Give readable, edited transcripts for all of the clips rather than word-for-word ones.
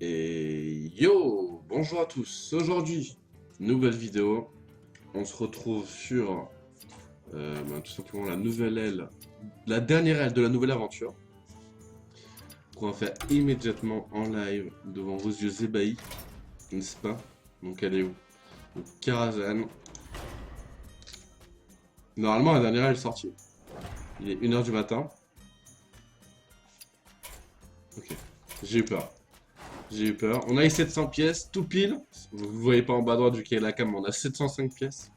Et yo, bonjour à tous. Aujourd'hui, nouvelle vidéo. On se retrouve sur tout simplement la nouvelle aile, la dernière aile de la nouvelle aventure. Qu'on va faire immédiatement en live devant vos yeux ébahis, n'est-ce pas? Donc elle est où? Donc, Karazhan. Normalement la dernière aile est sortie. Il est 1h du matin. Ok, j'ai eu peur. J'ai eu peur. On a eu 700 pièces, tout pile. Vous voyez pas en bas à droite du quai la cam, mais on a 705 pièces.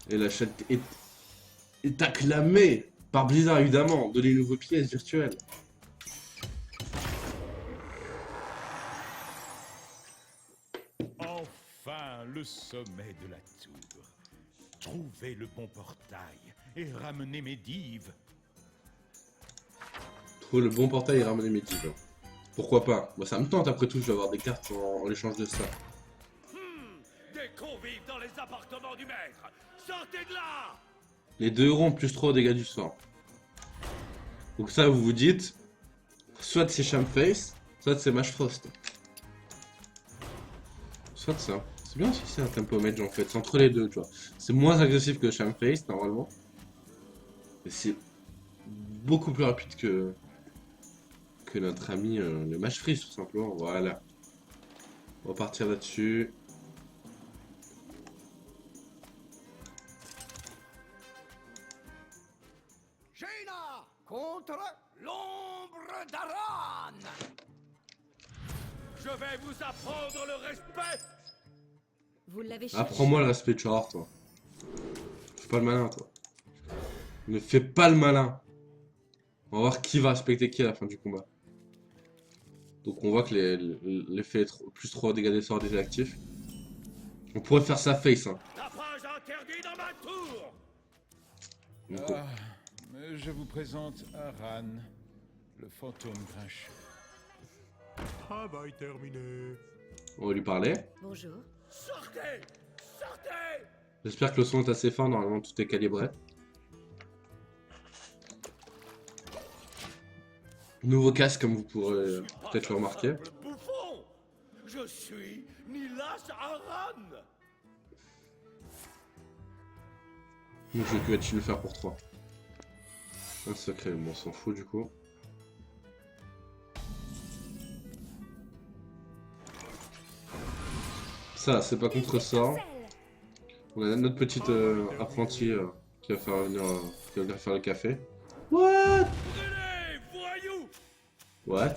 Et la chaîne est acclamée par Blizzard, évidemment. De les nouveaux pièces virtuelles. Enfin, le sommet de la tour. Trouvez le bon portail et ramenez mes dives. Trouver le bon portail et ramener mes divs. Pourquoi pas? Moi, ça me tente, après tout, je vais avoir des cartes en échange de ça. Des convives dans les appartements du maître. Sortez de là! Les 2 euros plus 3 au dégâts du sort. Donc ça, vous vous dites, soit c'est Shamface, soit c'est Mage Frost. Soit ça. C'est bien si c'est un tempo mage en fait, c'est entre les deux, tu vois. C'est moins agressif que Shamface, normalement. Mais c'est beaucoup plus rapide que notre ami le Mage Freeze, tout simplement. Voilà. On va partir là-dessus. Jaina contre l'ombre d'Aran. Je vais vous apprendre le respect! Vous l'avez cherché. Apprends-moi le respect, tu vas voir, toi. Fais pas le malin, toi. Ne fais pas le malin. On va voir qui va respecter qui à la fin du combat. Donc on voit que l'effet plus 3 dégâts des sorts déjà actif. On pourrait faire sa face, hein. La phrase interdite dans ma tour! Donc, Je vous présente Aran, le fantôme grincheux. Travail terminé. on va lui parler. Bonjour. Sortez! Sortez! J'espère que le son est assez fort, normalement tout est calibré. Nouveau casque comme vous pourrez peut-être le remarquer. Le bouffon! Je suis Nilas Aran! Donc je vais le faire pour 3. Un secret, bon, on s'en fout du coup. Ça, c'est pas contre sort. On a notre petite apprenti qui va faire venir, qui va venir faire le café. What? Brûlez, voyous! What?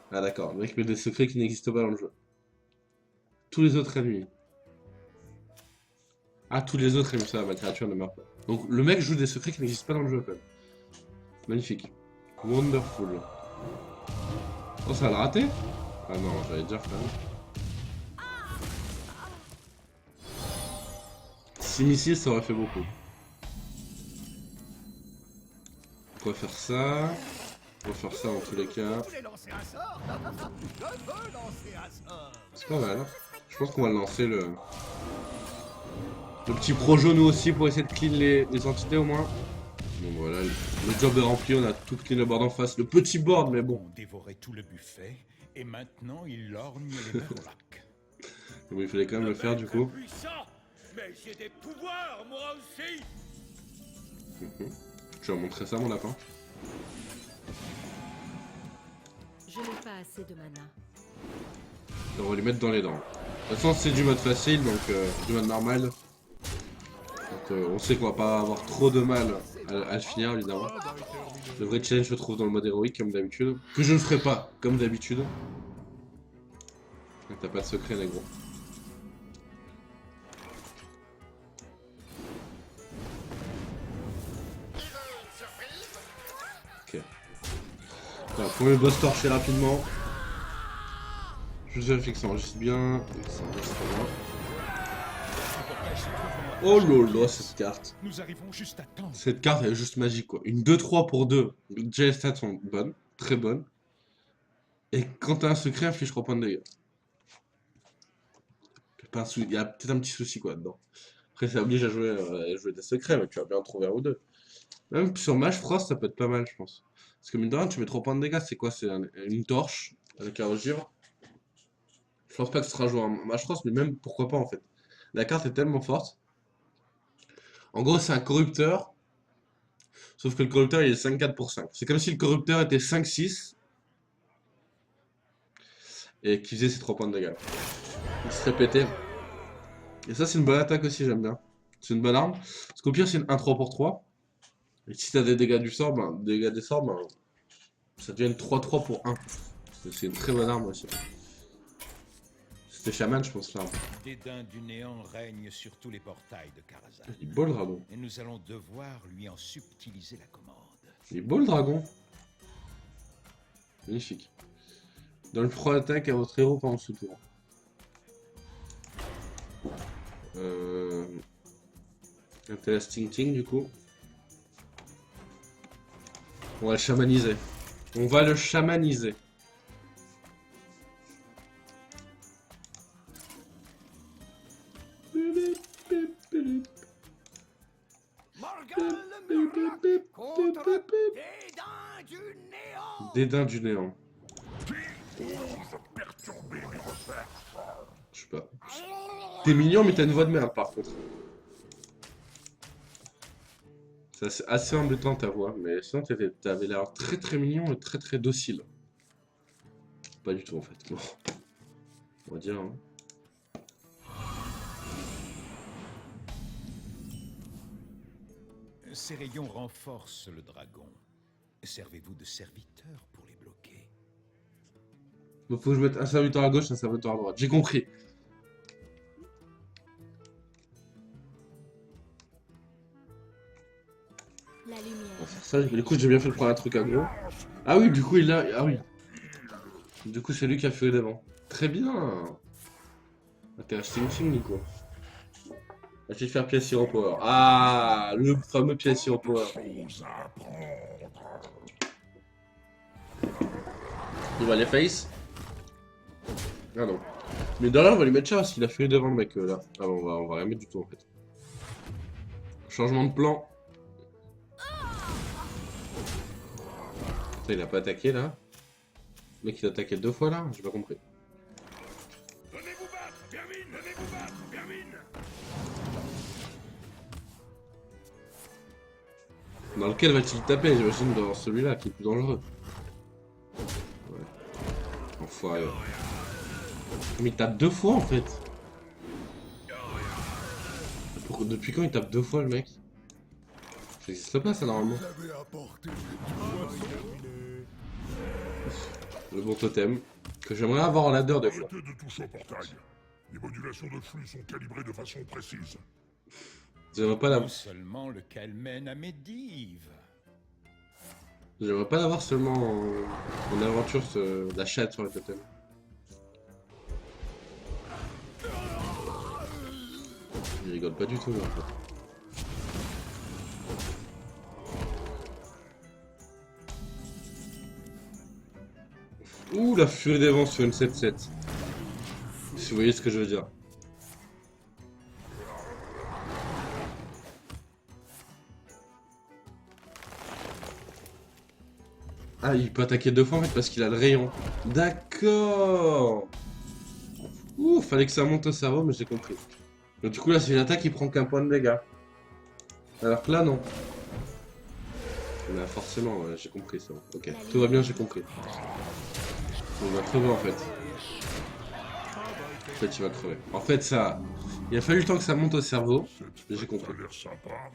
Ah d'accord, le mec met des secrets qui n'existent pas dans le jeu. Tous les autres ennemis. Ah, tous les autres ennemis, ça, ma créature ne meurt pas. Donc le mec joue des secrets qui n'existent pas dans le jeu quand même. Magnifique. Wonderful. Oh, ça l'a raté? Ah non, j'allais dire quand même. 6 missiles, ça aurait fait beaucoup. On va faire ça. On va faire ça dans tous les cas. Vous voulez lancer un sort? Je veux lancer un sort. C'est pas mal. Je pense qu'on va lancer le petit projo nous aussi pour essayer de clean les entités au moins. Bon voilà, le job est rempli, on a tout clean le board en face. Le petit board, mais bon. On dévorait tout le buffet et maintenant il lorgne les merlacs. Bon, il fallait quand même le faire du coup. Puissant, mais j'ai des pouvoirs moi aussi. Tu vas montrer ça mon lapin. Je n'ai pas assez de mana. On va lui mettre dans les dents. De toute façon c'est du mode facile, donc du mode normal. Donc on sait qu'on va pas avoir trop de mal à le finir évidemment. Le vrai challenge se trouve dans le mode héroïque comme d'habitude. Que je ne ferai pas comme d'habitude. T'as pas de secret négro. Ok. Voilà, premier boss torché rapidement. Juste vérifier que ça enregistre bien. Ça enregistre bien. Oh lolo cette carte. Nous arrivons juste à temps. Cette carte elle est juste magique quoi. Une 2-3 pour 2. Déjà les stats sont bonnes. Très bonnes. Et quand t'as un secret, inflige 3 points de dégâts. Il y a peut-être un petit souci quoi dedans. Après ça oblige à jouer des secrets, mais tu vas bien en trouver un ou deux. Même sur Mage Frost ça peut être pas mal je pense. Parce que mine de rien tu mets 3 points de dégâts, c'est quoi? C'est une torche. avec un ogre. Je pense pas que ce sera joué en match cross, mais même pourquoi pas en fait. La carte est tellement forte. En gros, c'est un corrupteur, sauf que le corrupteur il est 5-4 pour 5. C'est comme si le corrupteur était 5-6 et qu'il faisait ses 3 points de dégâts. Il se répétait. Et ça, c'est une bonne attaque aussi, j'aime bien. C'est une bonne arme. Parce qu'au pire, c'est une 1-3 pour 3. Et si t'as des dégâts du sort, ben, des dégâts des sorts, ben, ça devient une 3-3 pour 1. C'est une très bonne arme aussi. C'était chaman, je pense, là. Le dédain du néant règne sur tous les portails de Karazhan. Il est beau le dragon. Et nous allons devoir lui en subtiliser la commande. Il est beau le dragon. Magnifique. Donne le pro attaque à votre héros pendant ce tour. Ting du coup. On va le chamaniser. On va le chamaniser. Morgan le Murloc contre Dédain du Néant. Dédain du néant. Je sais pas. T'es mignon mais t'as une voix de merde par contre. C'est assez embêtant ta voix, mais sinon t'avais l'air très très mignon et très très docile. Pas du tout en fait. Bon. On va dire. Hein. Ces rayons renforcent le dragon. Servez-vous de serviteur pour les bloquer. Donc faut que je mette un serviteur à gauche, un serviteur à droite. J'ai compris. La lumière. On va faire ça. Du coup j'ai bien fait de prendre un truc à gros. Ah oui, du coup il a. Ah oui. Du coup c'est lui qui a fait les vents. Très bien. Ah, t'es un Sting du coup. Je vais faire pièce Hero Power. Ah, le fameux pièce Hero Power. Il va les face. Ah non. Mais derrière on va lui mettre cher parce qu'il a fait devant le mec là. Ah bon, on va rien mettre du tout en fait. Changement de plan. Putain, il a pas attaqué là. Le mec il a attaqué 2 fois là, j'ai pas compris. Venez-vous battre, gamine! Venez-vous battre, gamine! Dans lequel va-t-il taper? J'imagine dans celui-là qui est plus dangereux. Ouais. Enfoiré. Mais il tape 2 fois en fait. Depuis quand il tape 2 fois le mec? Ça existe pas ça normalement. Le bon totem. Que j'aimerais avoir en ladder des fois. Arrêtez de toucher au portail. Les modulations de flux sont calibrées de façon précise. J'aimerais pas l'avoir. Seulement lequel mène à Medivh. J'aimerais pas l'avoir seulement en aventure la chatte sur le totem. Il rigole pas du tout là, en fait. Ouh, la furie des vents sur une 7-7. Si vous voyez ce que je veux dire. Ah, il peut attaquer 2 fois en fait parce qu'il a le rayon. D'accord. Ouh, fallait que ça monte au cerveau, mais j'ai compris. Donc du coup là, c'est une attaque qui prend qu'un point de dégâts. Alors que là, non. Là, forcément, ouais, j'ai compris ça. Ok, tout va bien, j'ai compris. On va crever en fait. En fait, il va crever. En fait, ça... Il a fallu le temps que ça monte au cerveau, mais j'ai compris. Ça a l'air sympa.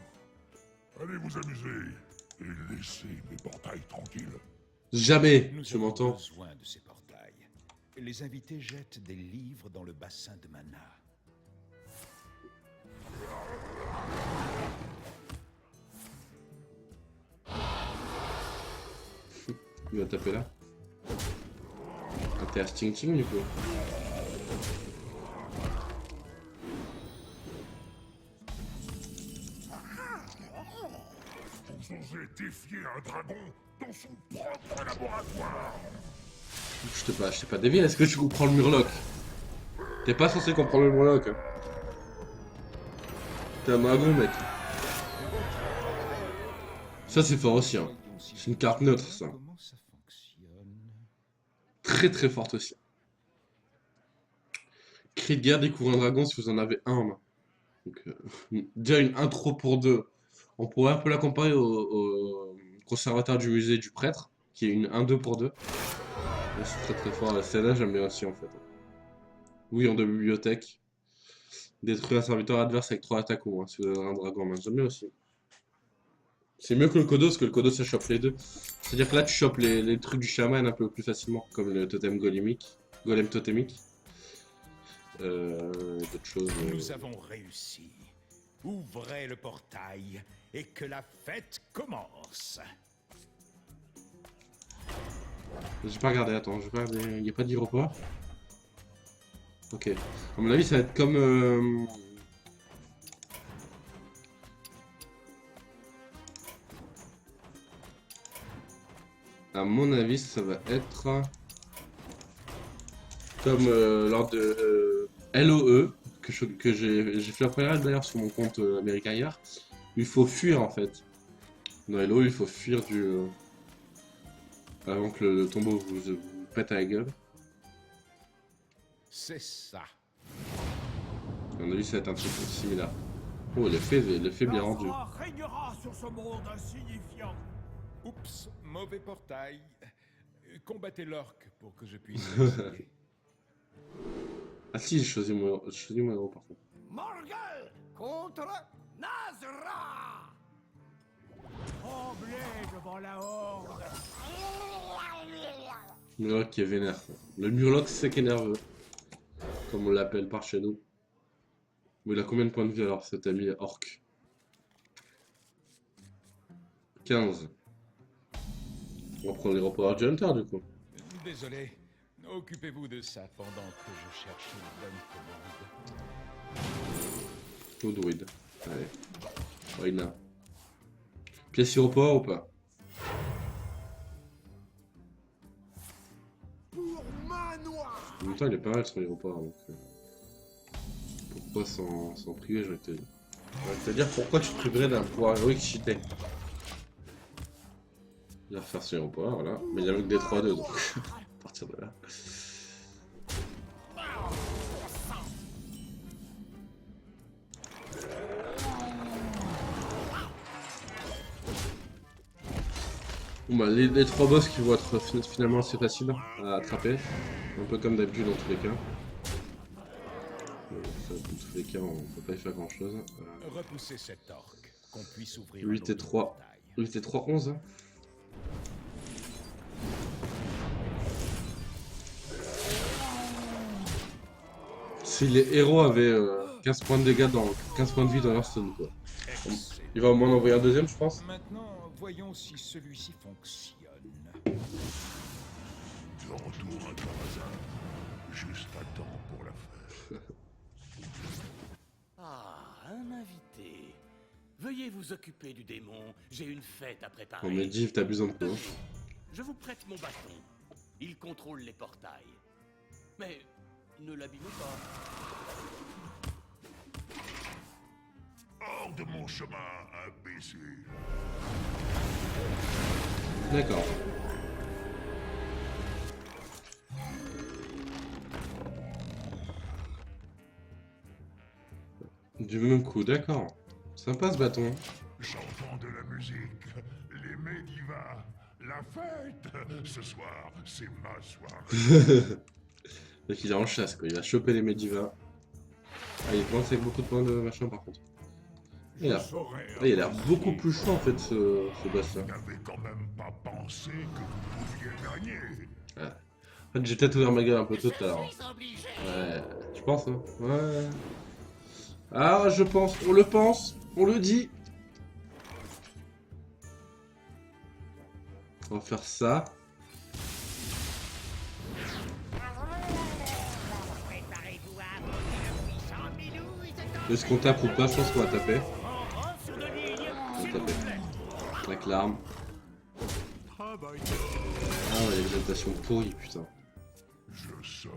Allez vous amuser et laissez mes portails tranquilles. Jamais, Nous tu avons m'entends? besoin de ces portails. Les invités jettent des livres dans le bassin de mana. Il va taper là. Ah, t'es à Sting du coup. Vous osez défier un dragon dans son propre laboratoire. Je t'ai pas dévié, est-ce que tu comprends le Murloc? T'es pas censé comprendre le Murloc. Hein. T'es un dragon, mec. Ça, c'est fort aussi. Hein. C'est une carte neutre, ça. Comment ça fonctionne? très très forte aussi. Cri de guerre, découvrir un dragon si vous en avez un en main. Donc, déjà une intro pour deux. On pourrait un peu la comparer au conservateur du musée du prêtre, qui est une 1-2 pour 2. C'est très très fort. Celle-là, j'aime bien aussi en fait. Oui, en de bibliothèque. Détruire un serviteur adverse avec 3 attaques ou moins, si vous avez un dragon en main. J'aime bien aussi. C'est mieux que le Kodo, parce que le Kodo ça chope les deux. C'est-à-dire que là tu chopes les trucs du chaman un peu plus facilement, comme le totem golémique, golem totémique. D'autres choses. Nous avons réussi. Ouvrez le portail et que la fête commence. J'ai pas regardé, attends, je vais pas regarder. Il n'y a pas d'aéroport. Ok. À mon avis, ça va être comme. À mon avis, ça va être. Comme lors de LOE, que j'ai fait la première d'ailleurs sur mon compte américain hier. Il faut fuir en fait. Dans LOE, il faut fuir avant que le tombeau vous pète à la gueule. C'est ça. À mon avis, ça va être un truc similaire. Oh, l'effet bien rendu. La foi régnera sur ce monde insignifiant. Oups, mauvais portail. Combattez l'orque pour que je puisse essayer. Ah si, j'ai choisi mon héros par contre. Morgul contre Nazra. Tremblez devant la horde. Murloc qui est vénère. Le Murloc sec et nerveux. Comme on l'appelle par chez nous. Mais il a combien de points de vie alors cet ami orc? 15. On va prendre les reports du Hunter du coup. Désolé. Occupez-vous de ça pendant que je cherche une bonne commande. Ou druide. Allez. Reina. Pièce aéroport ou pas? Pour manoir. En même temps, il est pas mal son aéroport. Donc, pourquoi s'en priver, je vais te dire. Je vais te dire pourquoi tu te priverais d'un pouvoir héroïque cheaté. Il va faire son aéroport, voilà. Mais il n'y a que des 3-2 donc. À partir de là. Bon bah les 3 boss qui vont être finalement assez faciles à attraper. Un peu comme d'habitude dans tous les cas. Dans tous les cas on peut pas y faire grand chose. Repoussez cet orc, qu'on puisse ouvrir 8 et 3. 8 et 3, 11. Hein. Si les héros avaient 15 points de dégâts 15 points de vie dans leur stun quoi. Il va au moins en envoyer un deuxième je pense. Maintenant, voyons si celui-ci fonctionne. De retour à Karazhan. Juste à temps pour la fête. Ah, un invité. Veuillez vous occuper du démon. J'ai une fête à préparer. On me dit t'as besoin de quoi. Je vous prête mon bâton. Il contrôle les portails. Mais ne l'abîmez pas. Hors de mon chemin, imbécile. D'accord. Du même coup, d'accord. Sympa ce bâton. J'entends de la musique, les Medivas, la fête. Ce soir, c'est ma soirée. Donc il est en chasse quoi, il va choper les Medivas. Ah il commence avec beaucoup de points de machin par contre. Et là. Ah, il a l'air beaucoup plus chaud en fait ce boss là. Vous n'avez quand même pas pensé que vous pouviez gagner. Ouais. En fait j'ai peut-être ouvert ma gueule un peu tôt tout à l'heure. Ouais, tu penses hein? Ouais. Ah je pense, on le dit. On va faire ça. Est-ce qu'on tape ou pas? Je pense qu'on va taper. On va taper. Avec l'arme. Ah ouais, l'exaltation pourrie, putain. Je serai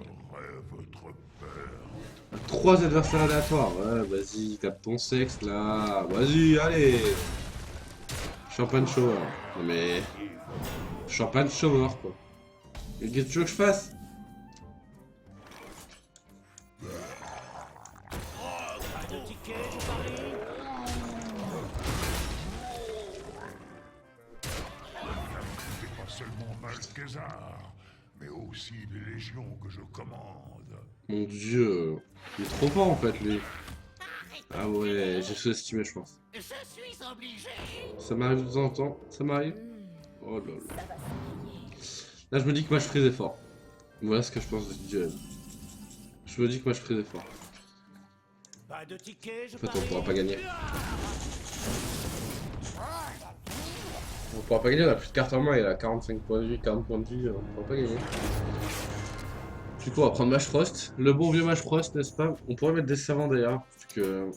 votre père. 3 adversaires aléatoires. Ouais, vas-y, tape ton sexe là. Vas-y, allez. Champagne shower. Non mais. Champagne shower quoi. Qu'est-ce que tu veux que je fasse? aussi les légions que je commande. Mon dieu, il est trop fort en fait lui. Ah ouais, j'ai sous-estimé je pense. Je suis obligé. Ça m'arrive de temps en temps, ça m'arrive. Hmm, Oh là là. ça va s'enligner. Là je me dis que moi je ferai des efforts. Voilà ce que je pense de ce duel. Je me dis que moi je ferai des efforts. Pas de ticket, je En fait on parie. pourra pas gagner. On pourra pas gagner, on a plus de cartes en main, il a 45 points de vie, 40 points de vie, on pourra pas gagner. Du coup on va prendre Mage Frost, le bon vieux Mage Frost n'est-ce pas? On pourrait mettre des savants d'ailleurs, parce que...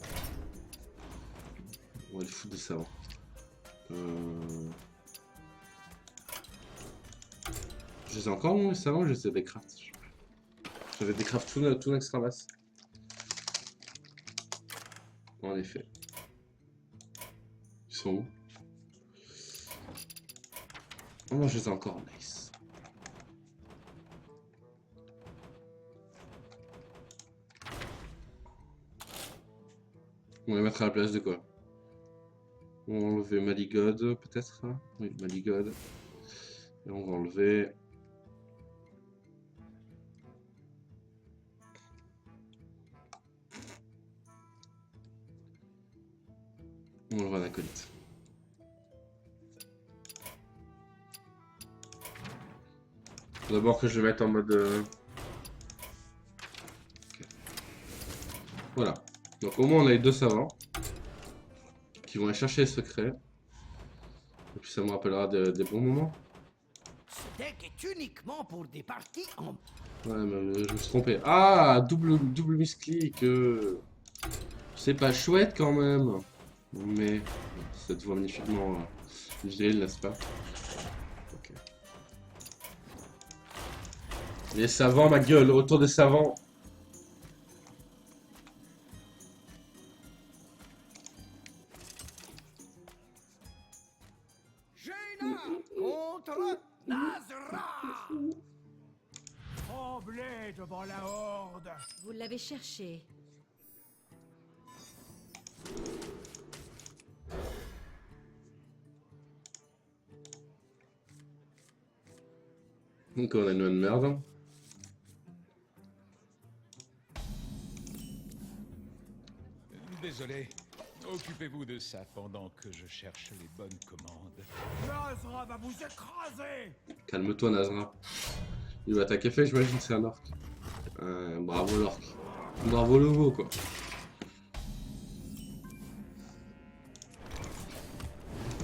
On va les foutre des savants. Je les ai encore moi les savants ou je les ai des crafts? J'avais des crafts tout extra masse. En effet. Ils sont où? Oh non, je les ai encore, nice. On va les mettre à la place de quoi? On va enlever Maligod, peut-être hein. Oui, Maligod. Et on va enlever... On va enlever un acolyte. Faut d'abord que je le mette en mode... Ok. Voilà. Donc au moins on a les deux savants. Qui vont aller chercher les secrets. Et puis ça me rappellera des bons moments. Ce deck est uniquement pour des parties en... Ouais, mais je me suis trompé. Ah, double misclick. C'est pas chouette quand même. Mais ça te voit magnifiquement viril, n'est-ce pas? Ok. Les savants, ma gueule, autour des savants. Jaina contre Nazra. Tremblez devant la horde. Vous l'avez cherché. Donc on a une bonne merde. Désolé. Occupez-vous de ça pendant que je cherche les bonnes commandes. Nazra va vous écraser. Calme-toi, Nazra. Il va attaquer fait, j'imagine que c'est un orc. Bravo l'orc. Bravo le veau, quoi.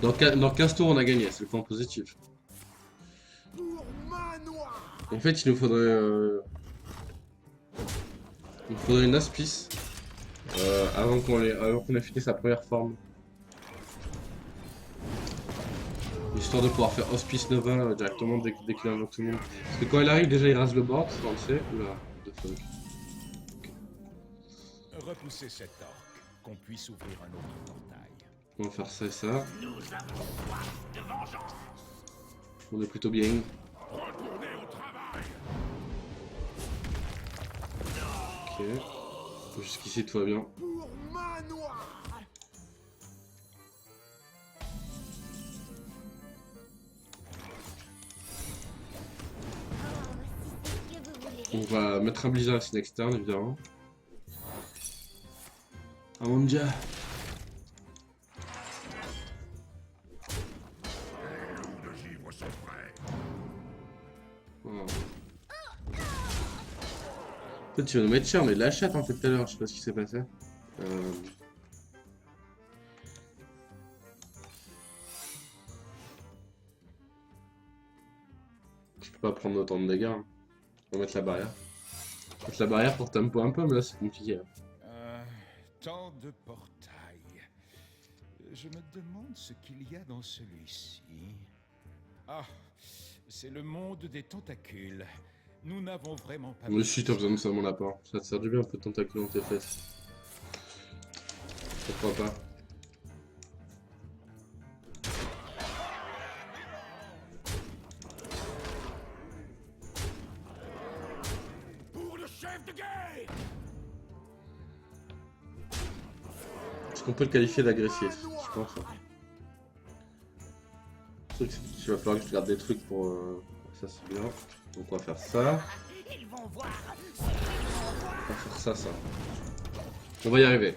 Dans 15 tours, on a gagné, c'est le point positif. Pour Manoir. En fait, il nous faudrait... Il faudrait une aspice. Avant qu'on ait fini sa première forme. Histoire de pouvoir faire Hospice Nova directement dès qu'il invoque tout le monde. Parce que quand il arrive, déjà il rase le board, ça on le sait. Oula, de fuck. Repoussez cet orc, qu'on puisse ouvrir un autre portail. On va faire ça et ça. On est plutôt bien. Ok. Jusqu'ici tout va bien. Pour Manoir. On va mettre un blizzard à scène externe évidemment. Ah mon dieu. De givre sont prêts. Oh. Toi, tu vas nous mettre cher, on est de la chatte en fait tout à l'heure, je sais pas ce qui s'est passé. Je peux pas prendre autant de dégâts. Hein. On va mettre la barrière. Mettre la barrière pour tempo un peu, mais là c'est compliqué. Tant de portails. Je me demande ce qu'il y a dans celui-ci. Ah, c'est le monde des tentacules. Nous n'avons vraiment pas... Mais si t'as besoin de ça mon lapin, ça te sert du bien un peu de tentacule dans tes fesses. Pourquoi pas. Pour le chef de guerre. Est-ce qu'on peut le qualifier d'agressif? Je pense. Hein. Le truc, c'est qu'il va falloir que je garde des trucs pour Ça c'est bien. Donc on va faire ça. Ils vont voir. On va faire ça. On va y arriver.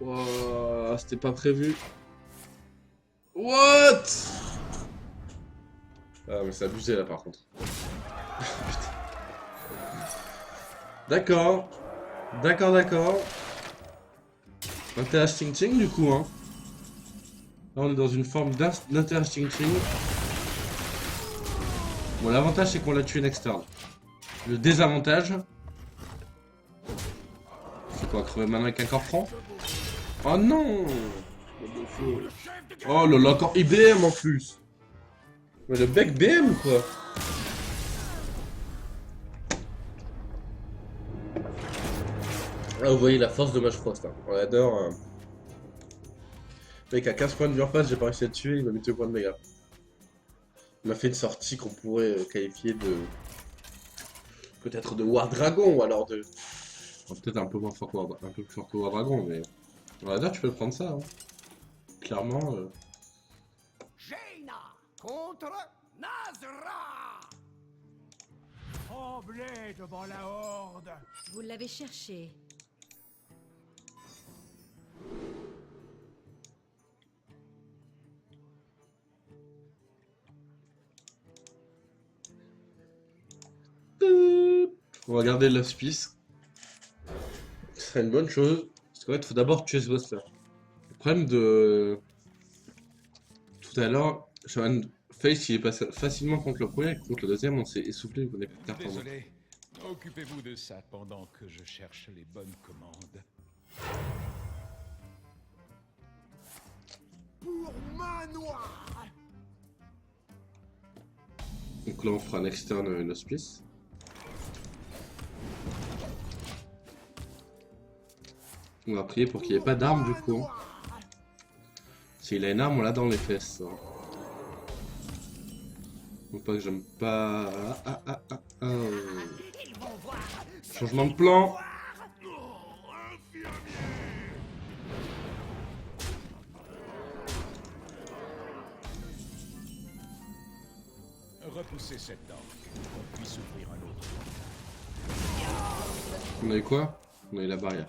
Wow, c'était pas prévu. What? Ah mais c'est abusé là par contre. Putain. D'accord. D'accord. Interesting thing du coup hein. Là on est dans une forme d'interesting thing. Bon l'avantage c'est qu'on l'a tué next turn. Le désavantage... C'est quoi, crever maintenant avec un corps franc? Oh non! Oh là là, encore IBM en plus! Mais le bec BM quoi! Ah vous voyez la force de Mage Frost, hein. On adore. Le mec à 15 points de vie en face, j'ai pas réussi à le tuer, il m'a mis 2 points de dégâts. Il m'a fait une sortie qu'on pourrait qualifier de... Peut-être de War Dragon ou alors de... Peut-être un peu moins fort que War Dragon, mais... On va dire tu peux prendre ça, hein. Clairement... Jaina contre Nazra. Tremblez devant la horde. Vous l'avez cherché. On va garder l'hospice. Ce serait une bonne chose. Parce qu'en fait, il faut d'abord tuer ce boss là. Le problème de... Tout à l'heure, Shaman Face il est passé facilement contre le premier, contre le deuxième on s'est essoufflé, on est plus de cartes en main. Désolé. Occupez-vous de ça pendant que je cherche les bonnes commandes. Pour Manoir. Donc là on fera un externe une hospice. On va prier pour qu'il n'y ait pas d'arme du coup. S'il a une arme on l'a dans les fesses. Donc pas que j'aime pas... Changement de plan. Repoussez cette dent, qu'on puisse ouvrir un autre. On a eu quoi? On a eu la barrière.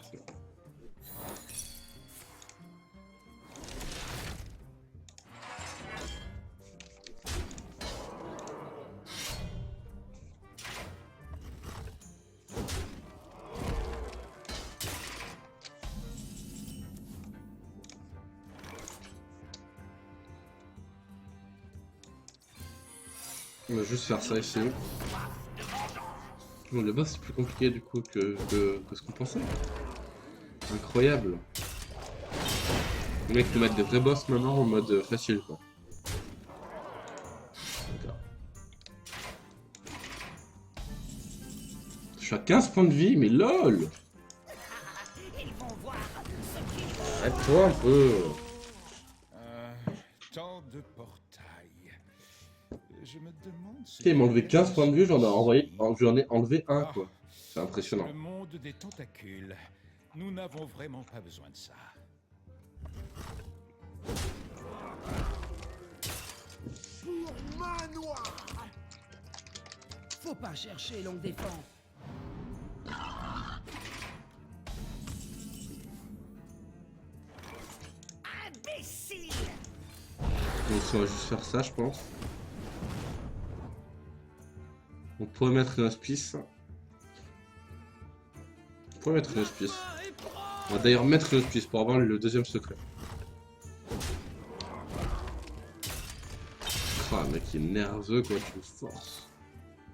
On va juste faire ça ici. Bon, le boss c'est plus compliqué du coup que ce qu'on pensait. Incroyable. Le mec peut mettre des vrais boss maintenant en mode facile quoi. D'accord. Je suis à 15 points de vie, mais lol! Arrête-toi un peu! Tant de portails. Je me demande ce Il m'a enlevé 15 points de vue, j'en ai enlevé un Ah, quoi. C'est impressionnant. Le monde des tentacules. Nous n'avons vraiment pas besoin de ça. Pour Manoir. Faut pas chercher, l'on défend. Imbécile. Donc on va juste faire ça je pense. On pourrait mettre une hospice. On pourrait mettre une hospice. On va d'ailleurs mettre une hospice pour avoir le deuxième secret. Ah le mec il est nerveux quoi, tu me forces.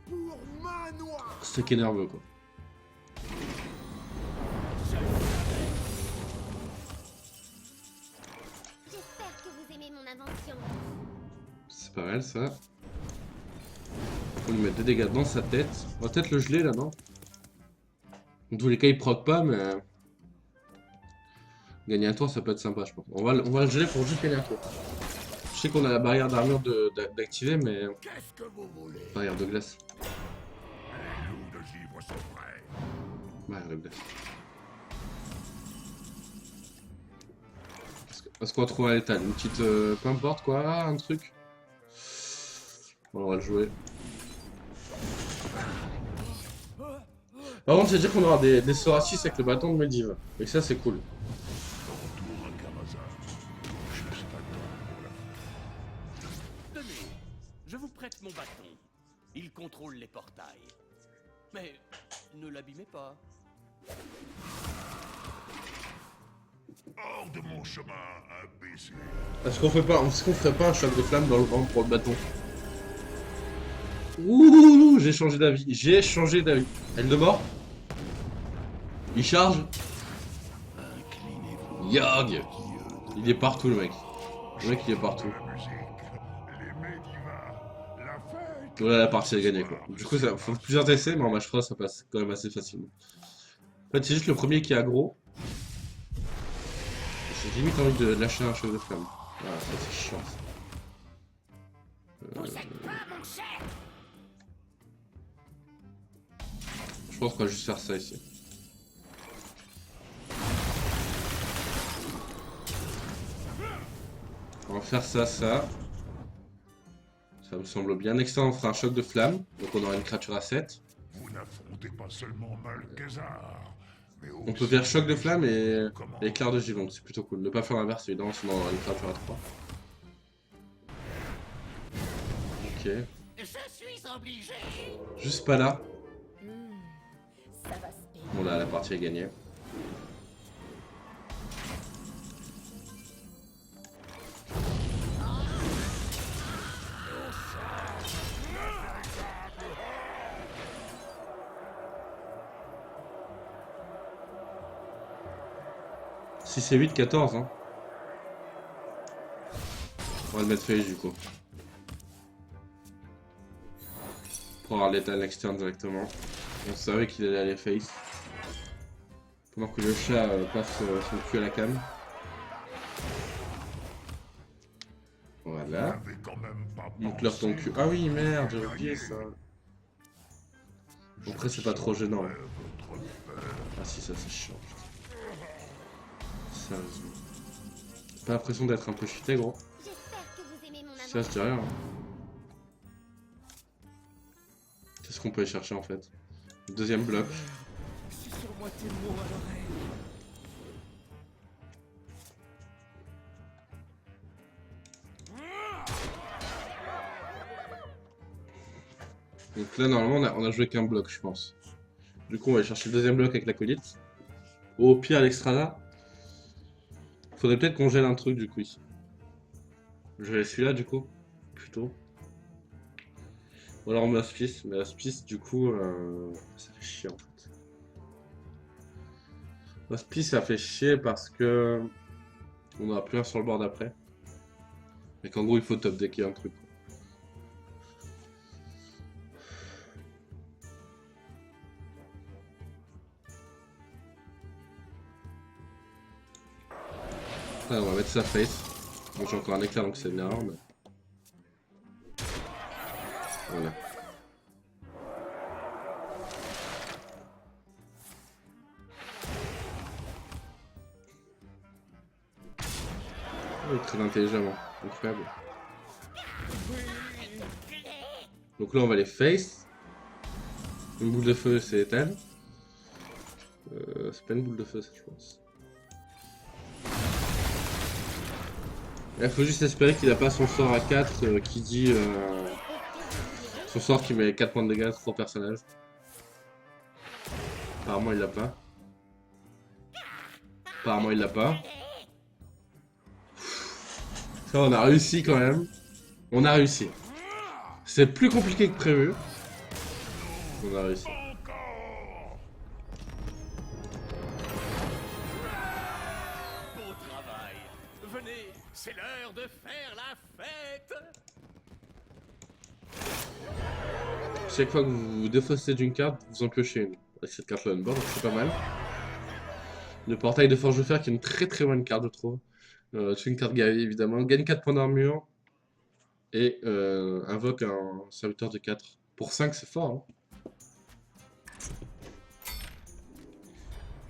Pour Manoir. C'est qui est nerveux quoi. J'espère que vous aimez mon invention. C'est pas mal ça. Faut lui mettre des dégâts dans sa tête. On va peut-être le geler là non? Dans tous les cas il proc pas mais... Gagner un tour ça peut être sympa je pense. On va le geler pour juste gagner un tour. Je sais qu'on a la barrière d'armure d'activer mais... Qu'est-ce que vous voulez? Barrière de glace. Les loups de givre sont prêts. Barrière de glace. Est-ce qu'on va trouver à l'étal? Une petite... peu importe quoi, un truc. On va le jouer. Par contre, c'est dire qu'on aura des sorts à 6 avec le bâton de Medivh. Et ça, c'est cool. Retour à Kamazan. Juste à temps pour la Tenez, je vous prête mon bâton. Il contrôle les portails. Mais ne l'abîmez pas. hors de mon chemin, imbécile. Est-ce qu'on ferait pas un choc de flamme dans le vent pour le bâton? Ouh, j'ai changé d'avis. J'ai changé d'avis. Elle de mort. Il charge. Yog. Il est partout le mec. Le mec il est partout. La musique, les Medivh, la fête. Voilà, la partie est gagnée quoi. Du coup, ça faut plusieurs essais, mais en match 3 ça passe quand même assez facilement. En fait, c'est juste le premier qui est aggro. J'ai limite envie de lâcher un choc de flamme. Voilà, ça c'est chiant. Je pense qu'on va juste faire ça ici. On va faire ça. Ça me semble bien. Next time, on fera un choc de flamme. Donc on aura une créature à 7. Vous n'affrontez pas seulement Malkézar, mais aussi... On peut faire choc de flamme et éclair de givon. C'est plutôt cool. Ne pas faire l'inverse évidemment, sinon on aura une créature à 3. Ok. Je suis obligé. Juste pas là. Ça va se payer. Bon là, la partie est gagnée. Si c'est 8, 14 hein. On va le mettre face du coup. Pour avoir l'état externe directement. On savait qu'il allait aller face. Pendant que le chat passe son cul à la cam. Voilà. Vous n'avez quand même pas Donc leur ton pensé cul. Ah oui merde, j'ai gagner. oublié ça. Après c'est pas trop gênant. Hein. Votre père. Ah si ça c'est chiant. Sérieusement. Pas l'impression d'être un peu cheaté gros. J'espère que vous aimez mon Ça invention. je dis rien. Hein. Qu'est-ce qu'on peut aller chercher en fait? Deuxième bloc. Susurre-moi tes mots à l'oreille. Donc là normalement on a joué qu'un bloc je pense. Du coup on va aller chercher le deuxième bloc avec l'acolyte. Au pire l'extrada. Faudrait peut-être qu'on gèle un truc du coup ici. Je vais celui-là du coup. Plutôt. Ou alors on met Hospice, mais Hospice du coup ça fait chier en fait. Hospice ça fait chier parce que on n'aura plus un sur le board après. Et qu'en gros il faut top decker un truc. Ouais, on va mettre ça face. Bon j'ai encore un éclair donc c'est bien mais... Voilà. Oh, très intelligemment, incroyable. Donc là on va les face. Une boule de feu c'est elle. C'est pas une boule de feu ça je pense. Il faut juste espérer qu'il a pas son sort à 4 qui dit... Son sort qui met 4 points de dégâts sur personnage. Apparemment il l'a pas. Apparemment il l'a pas. Ça on a réussi quand même. On a réussi. C'est plus compliqué que prévu. On a réussi. Beau travail. Venez, c'est l'heure de faire la fête. Chaque fois que vous défaussez d'une carte, vous en piochez une. Avec cette carte là on board, donc c'est pas mal. Le portail de forge de fer qui est une très bonne carte je trouve. C'est une carte guerrier évidemment. Gagne 4 points d'armure. Et invoque un serviteur de 4. Pour 5 c'est fort hein.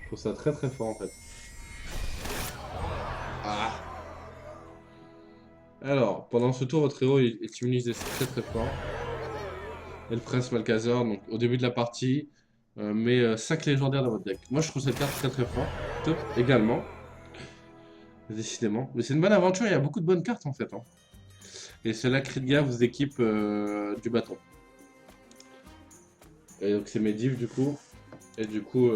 Je trouve ça très fort en fait. Ah. Alors, pendant ce tour, votre héros est immunisé, c'est très fort. et le prince Malcazor. Donc au début de la partie, met 5 légendaires dans votre deck. Moi je trouve cette carte très très forte également. Décidément. Mais c'est une bonne aventure, il y a beaucoup de bonnes cartes en fait. Hein. Et cela, Kridgar vous équipe du bâton. Et donc c'est Medivh du coup. Et du coup...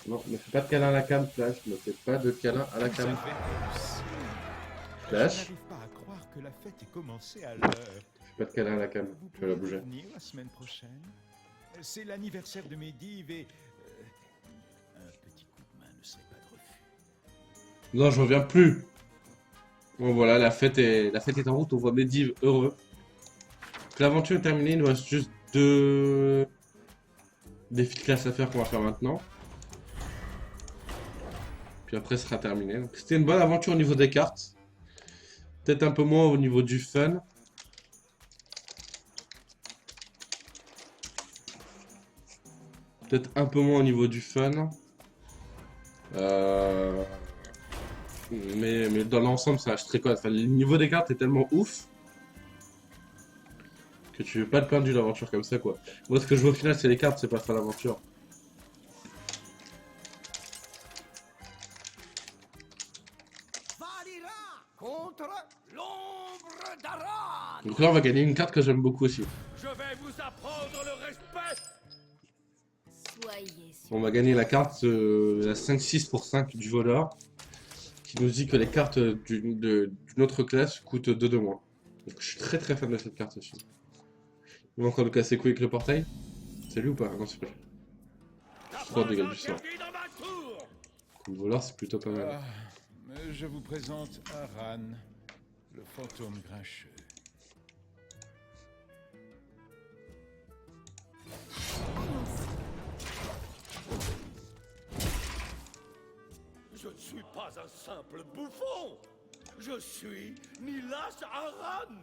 Non, ne fais pas de câlin à la cam, Flash. Ne fais pas de câlin à la Vous cam. avez réussi. Je Flash. n'arrive pas à croire que la fête est commencée à l'heure. Fais pas de câlin à la cam. Vous Tu vas la pouvez bouger. venir la semaine prochaine. C'est l'anniversaire de Medivh et un petit coup de main ne serait pas de refus. Non, je reviens plus. Bon voilà, la fête est en route. On voit Medivh heureux. L'aventure est terminée. Il nous reste juste 2 défis de classe à faire qu'on va faire maintenant. Puis après, ce sera terminé. Donc, c'était une bonne aventure au niveau des cartes. Peut-être un peu moins au niveau du fun. Peut-être un peu moins au niveau du fun. Mais dans l'ensemble, ça reste très quoi. Enfin, le niveau des cartes est tellement ouf que tu veux pas te plaindre d'une aventure comme ça, quoi. Moi, ce que je veux au final, c'est les cartes, c'est pas faire l'aventure. Valira contre l'ombre d'Aran. Donc là, on va gagner une carte que j'aime beaucoup aussi. Je vais vous apprendre le respect. Soyez sûr. On va gagner la carte, la 5-6 pour 5 du voleur, qui nous dit que les cartes d'une autre classe coûtent 2 de moins. Donc je suis très très fan de cette carte aussi. Il va encore nous casser couilles avec le portail. C'est lui ou pas? Non, c'est pas lui. La 3 phrase dégâts du sang. interdite dans ma tour. Le voleur, c'est plutôt pas mal. Ah, je vous présente Aran, le fantôme grincheux. Je ne suis pas un simple bouffon. Je suis Nilas Aran.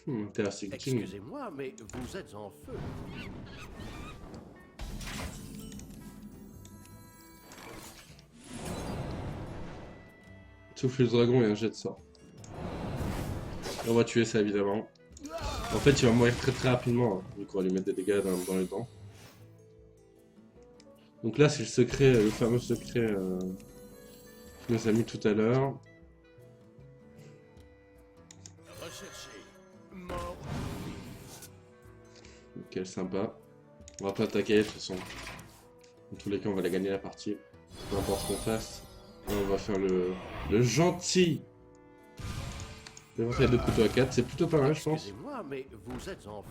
Interesting King. Excusez-moi, mais vous êtes en feu. Souffle le dragon et un jet de sort. Et on va tuer ça évidemment. En fait, il va mourir très très rapidement, hein, vu qu'on va lui mettre des dégâts dans les dents. Donc là, c'est le secret, le fameux secret qu'il nous a mis tout à l'heure. Recherché. Mort. Quel sympa. On va pas attaquer de toute façon. Dans tous les cas, on va la gagner la partie. Peu importe ce qu'on fasse. Et on va faire le gentil. L'éventail de couteau à 4, c'est plutôt pas mal, je pense. Excusez-moi, mais vous êtes en feu.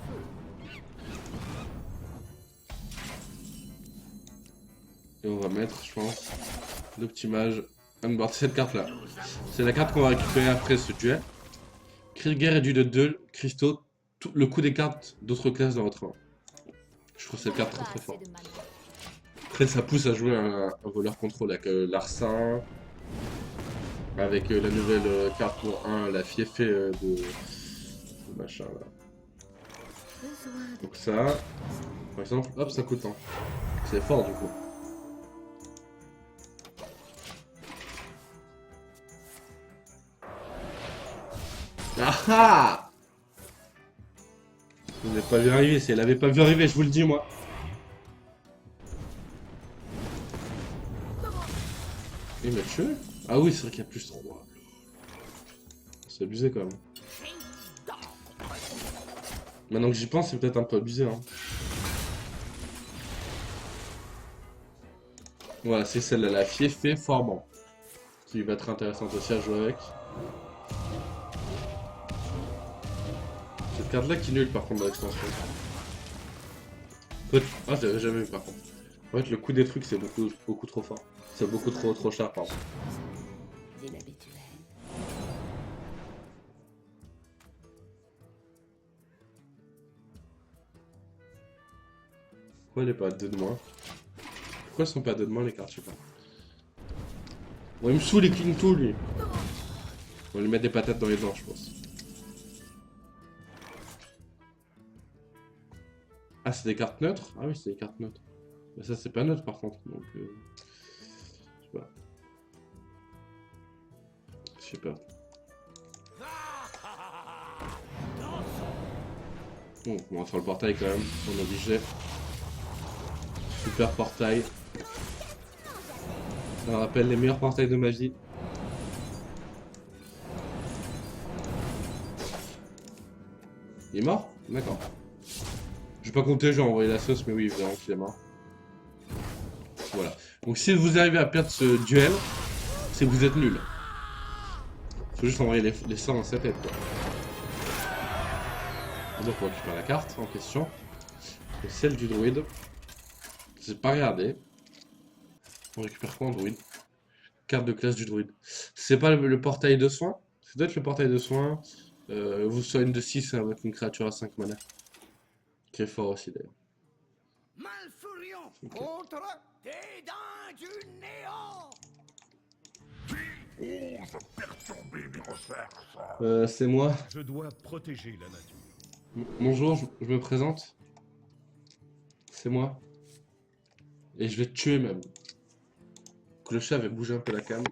Et on va mettre, je pense, le petit mage unboard. Cette carte-là. C'est la carte qu'on va récupérer après ce duel. Kridgar réduit de 2 cristaux le coût des cartes d'autres classes dans votre main. Je trouve cette carte très très forte. Après, ça pousse à jouer un voleur contrôle avec l'Arsin, avec la nouvelle carte pour 1, la fiefée de machin là. Donc ça, par exemple, hop, ça coûte 1. C'est fort du coup. Ah ah! Vous n'avez pas vu arriver, si elle avait pas vu arriver, je vous le dis moi. Il m'a tué? Ah oui, c'est vrai qu'il y a plus 3. C'est abusé quand même. Maintenant que j'y pense, c'est peut-être un peu abusé. Hein. Voilà, c'est celle-là, la fiefée formant. Qui va être intéressante aussi à jouer avec. Cette carte-là qui est nulle par contre dans l'extension. Ah, je l'avais jamais vu par contre. En fait, le coût des trucs, c'est beaucoup trop fort. C'est beaucoup trop cher, pardon. Inhabituel. Pourquoi elle est pas à 2 de moins? Pourquoi elles sont pas à 2 de moins les cartes, je sais pas. Bon, il me saoule, il cligne tout lui. On va lui mettre des patates dans les dents, je pense. Ah, c'est des cartes neutres? Ah oui, c'est des cartes neutres. Mais ça, c'est pas neutre par contre, donc... je sais pas. Je sais pas. Bon, on va faire le portail quand même, on est obligé. Super portail. Ça me rappelle les meilleurs portails de ma vie. Il est mort? D'accord. Je vais pas compter, je vais envoyer la sauce, mais oui, évidemment qu'il est mort. Voilà. Donc si vous arrivez à perdre ce duel, c'est que vous êtes nul. Faut juste envoyer les sorts dans sa tête, quoi. Donc on récupère la carte en question. C'est celle du druide. J'ai pas regardé. On récupère quoi en druide? Carte de classe du druide. C'est pas le portail de soins? C'est peut-être le portail de soins. Vous soignez de 6 avec une créature à 5 mana. Qui est fort aussi d'ailleurs. Malfurion contre Dédain du néant. Qui ose perturber mes recherches? C'est moi. Je dois protéger la nature. Bonjour, je me présente. C'est moi. Et je vais te tuer même. Que le chat avait bougé un peu la cam.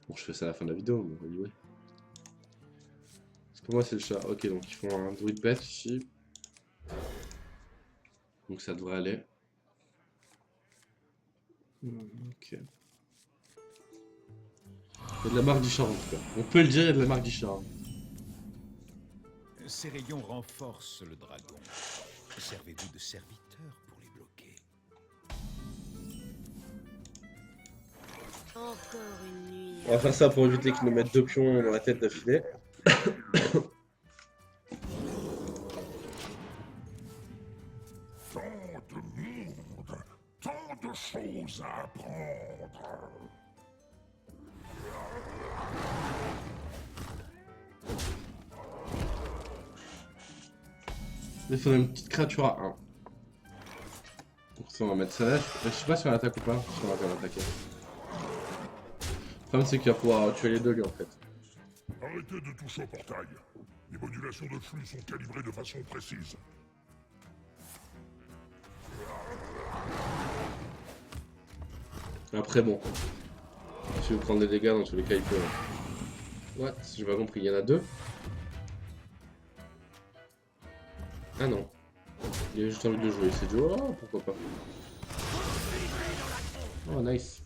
Bon, je fais ça à la fin de la vidéo, mais anyway. Parce que moi c'est le chat. Ok, donc ils font un druid bête ici. Donc ça devrait aller. Ok. Il y a de la marque d'Ichard en tout cas. On peut le dire, il y a de la marque d'Ichard. Ces rayons renforcent le dragon. Servez-vous de serviteur pour les bloquer. Encore une nuit. On va faire ça pour éviter qu'ils nous mettent 2 pions dans la tête d'affilée. Tant de monde, tant de choses à apprendre. Il faudrait une petite créature à 1. Donc ça on va mettre ça là. Je sais pas si on attaque ou pas. Si on va quand même attaquer. Le problème c'est qu'il va pouvoir tuer les deux lui en fait. Arrêtez de toucher au portail. Les modulations de flux sont calibrées de façon précise. Après bon. Si vous prenez des dégâts dans tous les cas il peut. Ouais, si j'ai pas compris, il y en a 2. Ah non. Il a juste envie de jouer, c'est du oh pourquoi pas. Oh nice.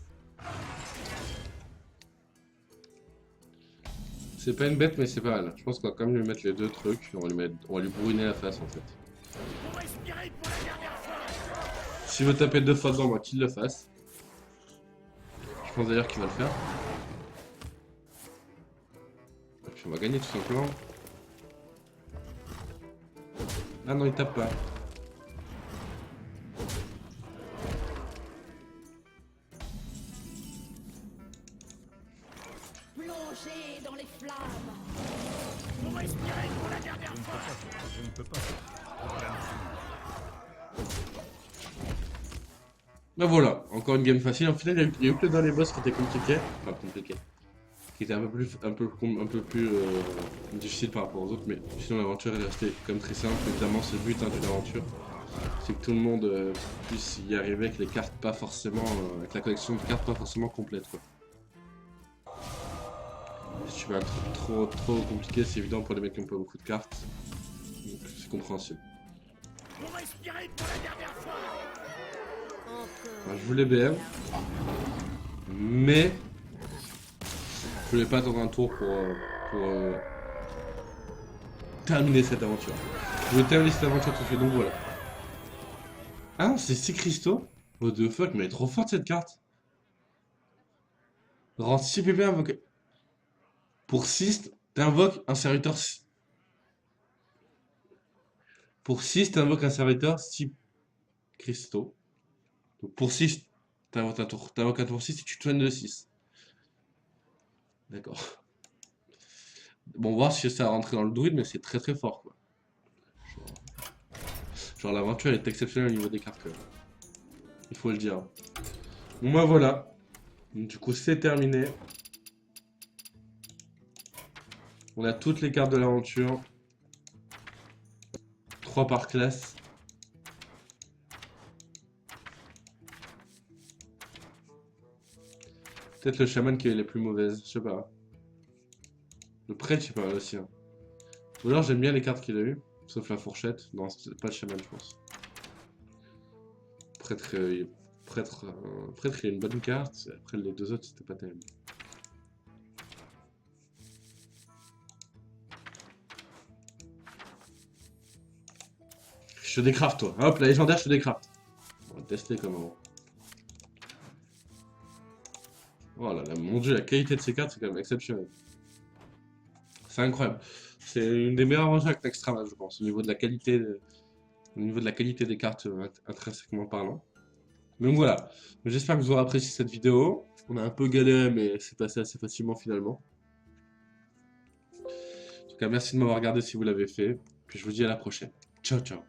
C'est pas une bête mais c'est pas mal. Je pense qu'on va quand même lui mettre les 2 trucs. On va lui bourriner la face en fait. S'il veut taper 2 fois dedans, moi qu'il le fasse. Je pense d'ailleurs qu'il va le faire. Et puis on va gagner tout simplement. Ah non, il tape pas. Plongez dans les flammes. Je ne peux pas. Bah voilà, encore une game facile. En final, il y a eu que le dernier boss qui était compliqué. Enfin, compliqué. Qui était un peu plus difficile par rapport aux autres. Mais sinon, l'aventure est restée comme très simple. Évidemment, c'est le but d'une aventure. C'est que tout le monde puisse y arriver avec les cartes pas forcément. Avec la collection de cartes pas forcément complète, quoi. Si tu veux un truc trop compliqué, c'est évident pour les mecs qui n'ont pas beaucoup de cartes. Donc c'est compréhensible. Enfin, je voulais BM, mais je voulais pas attendre un tour pour terminer cette aventure. Je voulais terminer cette aventure tout de suite, donc voilà. Ah non, c'est 6 cristaux? What the fuck, mais elle est trop forte cette carte. Rend 6 PP invoqué. Pour 6, t'invoques un serviteur. Pour 6, t'invoques un serviteur 6 cristaux. Donc pour 6, t'invoques un tour 6 et tu te soignes de 6. D'accord. Bon, on va voir si ça va rentrer dans le druide, mais c'est très très fort quoi. Genre l'aventure est exceptionnelle au niveau des cartes quand même. Il faut le dire. Bon bah voilà. Du coup c'est terminé. On a toutes les cartes de l'aventure. 3 par classe. Peut-être le chaman qui est les plus mauvaises, je sais pas. Le prêtre, il est pas mal aussi. Hein. Ou alors, j'aime bien les cartes qu'il a eues. Sauf la fourchette. Non, c'est pas le chaman, je pense. Prêtre, prêtre, il a une bonne carte. Après, les deux autres, c'était pas terrible. Je te décraft, toi. Hop, la légendaire, je te décraft. On va tester comme avant. Oh là là, mon dieu, la qualité de ces cartes, c'est quand même exceptionnel. C'est incroyable. C'est une des meilleures aventures avec Nextramage, je pense, au niveau de la qualité, des cartes intrinsèquement parlant. Donc voilà, j'espère que vous aurez apprécié cette vidéo. On a un peu galéré, mais c'est passé assez facilement finalement. En tout cas, merci de m'avoir regardé si vous l'avez fait. Puis je vous dis à la prochaine. Ciao, ciao.